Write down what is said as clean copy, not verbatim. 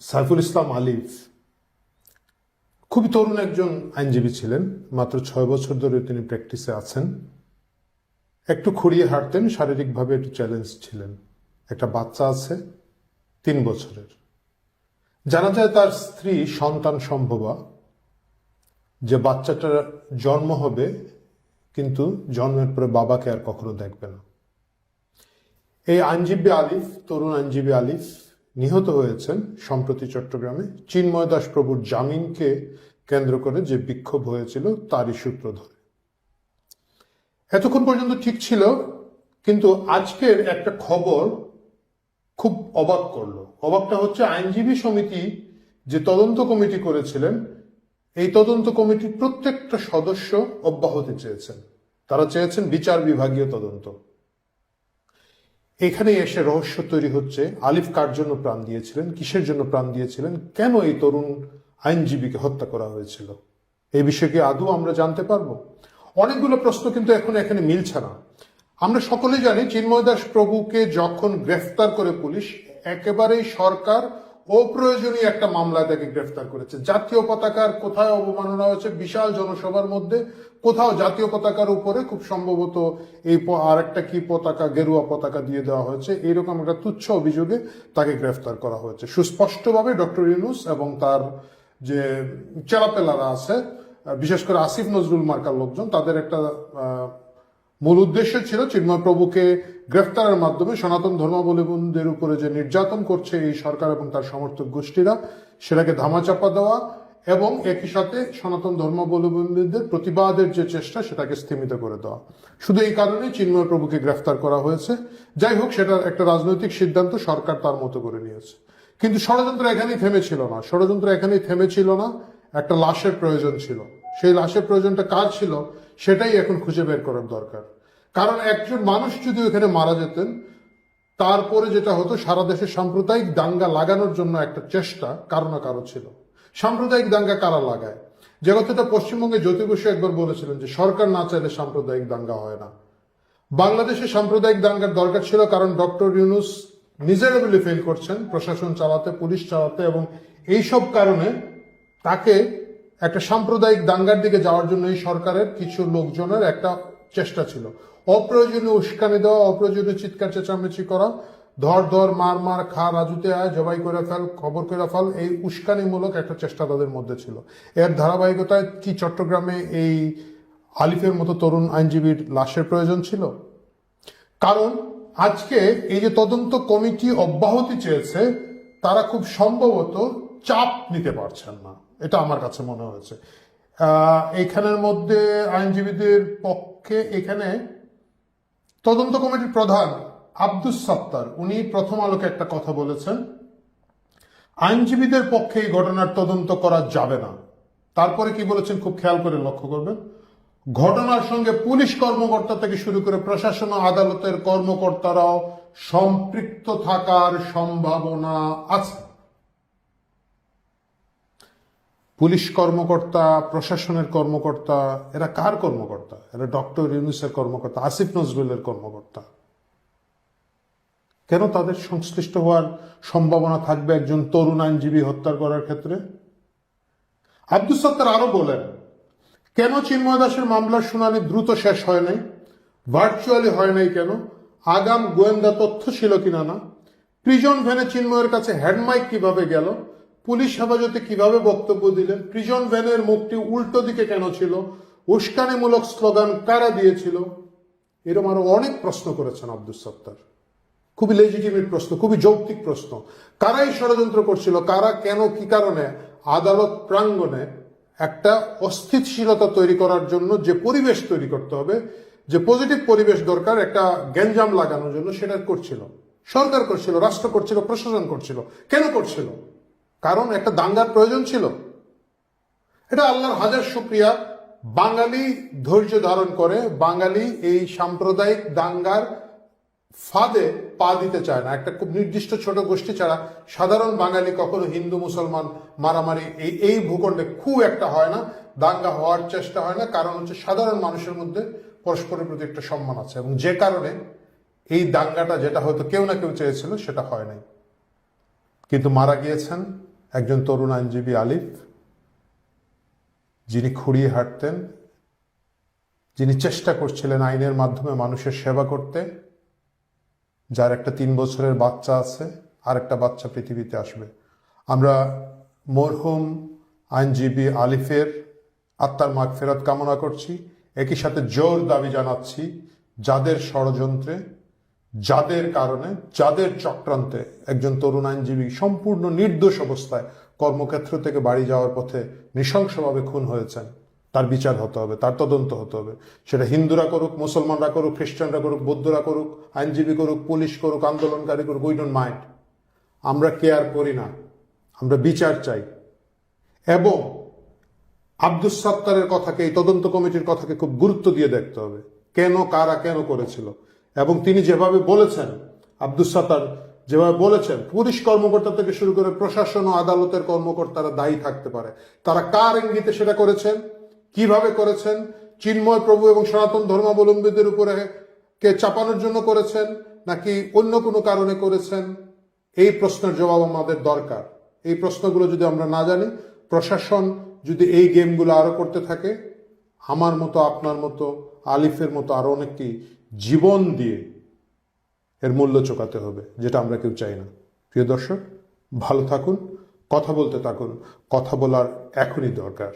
সাইফুল ইসলাম আলিফ খুবই তরুণ একজন আইনজীবী ছিলেন। মাত্র 6 বছর ধরে তিনি প্র্যাকটিসে আছেন। একটু খুঁড়িয়ে হাঁটতেন, শারীরিকভাবে একটু চ্যালেঞ্জ ছিলেন। একটা বাচ্চা আছে 3 বছরের। জানা যায় তার স্ত্রী সন্তান সম্ভবা, যে বাচ্চাটার জন্ম হবে কিন্তু জন্মের পরে বাবাকে আর কখনো দেখবে না। এই আইনজীবী আলিফ, তরুণ আইনজীবী আলিফ নিহত হয়েছেন সম্প্রতি চট্টগ্রামে। চিন্ময় দাস প্রভুর জামিনকে কেন্দ্র করে যে বিক্ষোভ হয়েছিল তারই সূত্র ধরে। এতক্ষণ পর্যন্ত ঠিক ছিল, কিন্তু আজকের একটা খবর খুব অবাক করলো। অবাকটা হচ্ছে, আইনজীবী সমিতি যে তদন্ত কমিটি করেছিলেন, এই তদন্ত কমিটির প্রত্যেকটা সদস্য অব্যাহতি চেয়েছেন। তারা চেয়েছেন বিচার বিভাগীয় তদন্ত। এখানে এসে রহস্য তৈরি হচ্ছে, আলিফ কার জন্য প্রাণ দিয়েছিলেন, কিসের জন্য প্রাণ দিয়েছিলেন, কেন এই তরুণ আইনজীবীকে হত্যা করা হয়েছিল, এই বিষয়ে কি আদৌ আমরা জানতে পারবো? অনেকগুলো প্রশ্ন কিন্তু এখন এখানে মিলছে না। আমরা সকলেই জানি চিন্ময় দাস প্রভুকে যখন গ্রেফতার করে পুলিশ, একেবারেই সরকার অপ্রয়োজনীয় একটা মামলায় তাকে গ্রেফতার করেছে। জাতীয় পতাকার কোথায় অবমাননা হয়েছে বিশাল জনসভার মধ্যে, কোথাও জাতীয় পতাকার উপরে খুব সম্ভবত এই আরেকটা কি পতাকা, গেরুয়া পতাকা দিয়ে দেওয়া হয়েছে, এইরকম একটা তুচ্ছ অভিযোগে তাকে গ্রেফতার করা হয়েছে। সুস্পষ্টভাবে ডক্টর ইউনূস এবং তার যে চেলাপেলারা আছে, বিশেষ করে আসিফ নজরুল মার্কার লোকজন, তাদের একটা মূল উদ্দেশ্য ছিল চিন্ময় প্রভুকে গ্রেফতারের মাধ্যমে সনাতন ধর্মাবলম্বীদের উপরে যে নির্যাতন করছে এই সরকার এবং তার সমর্থক গোষ্ঠীরা, সেটাকে ধামাচাপা দেওয়া এবং একই সাথে সনাতন ধর্মাবলম্বীদের প্রতিবাদের যে চেষ্টা, সেটাকে স্থিমিত করে দেওয়া। শুধু এই কারণেই চিন্ময় প্রভুকে গ্রেফতার করা হয়েছে। যাই হোক, সেটা একটা রাজনৈতিক সিদ্ধান্ত, সরকার তার মতো করে নিয়েছে। কিন্তু ষড়যন্ত্র এখানেই থেমেছিল না। ষড়যন্ত্র এখানেই থেমেছিল না, একটা লাশের প্রয়োজন ছিল। সেই লাশের প্রয়োজনটা কার ছিল, সেটাই এখন খুঁজে বের করার দরকার। কারণ একজন মানুষ যদি ওখানে মারা যেতেন, তারপরে যেটা হতো, সারা দেশে সাম্প্রদায়িক দাঙ্গা লাগানোর জন্য একটা চেষ্টা কারো না কারো ছিল। সাম্প্রদায়িক দাঙ্গা কারা লাগায়? যে কথাটা পশ্চিমবঙ্গে জ্যোতি বসু একবার বলেছিলেন যে সরকার না চাইলে সাম্প্রদায়িক দাঙ্গা হয় না। বাংলাদেশে সাম্প্রদায়িক দাঙ্গার দরকার ছিল, কারণ ডক্টর ইউনূস মিজারেবলি ফেল করছেন প্রশাসন চালাতে, পুলিশ চালাতে, এবং এইসব কারণে তাকে একটা সাম্প্রদায়িক দাঙ্গার দিকে যাওয়ার জন্য এই সরকারের কিছু লোকজনের একটা চেষ্টা ছিল। অপ্রয়োজনীয় উস্কানি দেওয়া, অপ্রয়োজনীয় চিৎকার চেঁচামেচি করা, ধর ধর, মার মার, খা, রাজুতে আয়, জবাই করে ফেল, খবর করে ফেল, এই উস্কানিমূলক একটা চেষ্টা তাদের মধ্যে ছিল। এর ধারাবাহিকতায় কি চট্টগ্রামে এই আলিফের মতো তরুণ আইনজীবীর লাশের প্রয়োজন ছিল? কারণ আজকে এই যে তদন্ত কমিটি অব্যাহতি চেয়েছে, তারা খুব সম্ভবত চাপ নিতে পারছেন না, এটা আমার কাছে মনে হয়েছে। এইখানের মধ্যে আইনজীবীদের পক্ষে এখানে তদন্ত কমিটির প্রধান আব্দুস সাত্তার, উনি প্রথম আলোকে একটা কথা বলেছেন, আইনজীবীদের পক্ষে এই ঘটনার তদন্ত করা যাবে না। তারপরে কি বলেছেন খুব খেয়াল করে লক্ষ্য করবেন, ঘটনার সঙ্গে পুলিশ কর্মকর্তা থেকে শুরু করে প্রশাসন ও আদালতের কর্মকর্তারাও সম্পৃক্ত থাকার সম্ভাবনা আছে। পুলিশ কর্মকর্তা, প্রশাসনের কর্মকর্তা, এরা কার কর্মকর্তা? এরা ডক্টর ইউনূসের কর্মকর্তা, আসিফ নজরুলের কর্মকর্তা। কেন তাদের সংশ্লিষ্ট হওয়ার সম্ভাবনা থাকবে একজন তরুণ আইনজীবী হত্যা করার ক্ষেত্রে? আব্দুস সাত্তার আরো বলেন, কেন চিন্ময় দাসের মামলার শুনানি দ্রুত শেষ হয় নাই, ভার্চুয়ালি হয় নাই কেন, আগাম গোয়েন্দা তথ্য ছিল কিনা না, প্রিজন ভ্যানে চিন্ময়ের কাছে হ্যান্ডমাইক কিভাবে গেল, পুলিশ হেফাজতে কিভাবে বক্তব্য দিলেন, প্রিজন ভ্যানের মুখটি উল্টো দিকে কেন ছিল, উস্কানিমূলক স্লোগান কারা দিয়েছিল, এরকম আরো অনেক প্রশ্ন করেছেন আব্দুস সাত্তার। খুবই লেজিটিমেট প্রশ্ন, খুবই যৌক্তিক প্রশ্ন। কারাই ষড়যন্ত্র করছিল, কারা, কেন, কি কারণে আদালত প্রাঙ্গণে একটা অস্থিতিশীলতা তৈরি করার জন্য যে পরিবেশ তৈরি করতে হবে, যে পজিটিভ পরিবেশ দরকার একটা গ্যাঞ্জাম লাগানোর জন্য, সেটা করছিল সরকার, করছিল রাষ্ট্র, করছিল প্রশাসন, করছিল। কেন করছিল? কারণ একটা দাঙ্গার প্রয়োজন ছিল। এটা আল্লাহর হাজার শুকরিয়া, বাঙালি ধৈর্য ধারণ করে, বাঙালি এই সাম্প্রদায়িক দাঙ্গার ফাঁদে পা দিতে চায় না। একটা খুব নির্দিষ্ট ছোট গোষ্ঠী ছাড়া সাধারণ বাঙালি কখনো হিন্দু মুসলমান মারামারি এই ভূখণ্ডে খুব একটা হয় না, দাঙ্গা হওয়ার চেষ্টা হয় না। কারণ হচ্ছে সাধারণ মানুষের মধ্যে পরস্পরের প্রতি একটা সম্মান আছে, এবং যে কারণে এই দাঙ্গাটা যেটা হয়তো কেউ না কেউ চেয়েছিল সেটা হয় নাই। কিন্তু মারা গিয়েছেন একজন তরুণ আইনজীবী আলিফ, যিনি খুঁড়িয়ে হাঁটতেন, যিনি চেষ্টা করছিলেন আইনের মাধ্যমে মানুষের সেবা করতে, যার একটা 3 বছরের বাচ্চা আছে, আর একটা বাচ্চা পৃথিবীতে আসবে। আমরা মরহুম আইনজীবী আলিফের আত্মার মাগফিরাত কামনা করছি। একই সাথে জোর দাবি জানাচ্ছি, যাদের ষড়যন্ত্রে, যাদের কারণে, যাদের চক্রান্তে একজন তরুণ আইনজীবী সম্পূর্ণ নির্দোষ অবস্থায় কর্মক্ষেত্র থেকে বাড়ি যাওয়ার পথে নৃশংসভাবে খুন হয়েছেন, তার বিচার হতে হবে, তার তদন্ত হতে হবে। সেটা হিন্দুরা করুক, মুসলমানরা করুক, খ্রিস্টানরা করুক, বৌদ্ধরা করুক, আইনজীবী করুক, পুলিশ করুক, আন্দোলনকারী করুক, উই ডোন্ট মাইন্ড। আমরা কেয়ার করি না, আমরা বিচার চাই। এবং আব্দুস সাত্তারের কথাকে, এই তদন্ত কমিটির কথাকে খুব গুরুত্ব দিয়ে দেখতে হবে, কেন, কারা কেন করেছিল। এবং তিনি যেভাবে বলেছেন, আব্দুস সাত্তার যেভাবে বলেছেন, পুলিশ কর্মকর্তা থেকে শুরু করে প্রশাসন ও আদালতের কর্মকর্তারা দায়ী থাকতে পারে। তারা কার ইঙ্গিতে সেটা করেছেন, কিভাবে করেছেন, চিন্ময় প্রভু এবং সনাতন ধর্মাবলম্বীদের উপরে কে চাপানোর জন্য করেছেন, নাকি অন্য কোনো কারণে করেছেন, এই প্রশ্নের জবাব আমাদের দরকার। এই প্রশ্নগুলো যদি আমরা না জানি, প্রশাসন যদি এই গেমগুলো আরো করতে থাকে, আমার মতো, আপনার মতো, আলিফের মতো আরো অনেককেই জীবন দিয়ে এর মূল্য চোকাতে হবে, যেটা আমরা কেউ চাই না। প্রিয় দর্শক, ভালো থাকুন, কথা বলতে থাকুন, কথা বলার এখনই দরকার।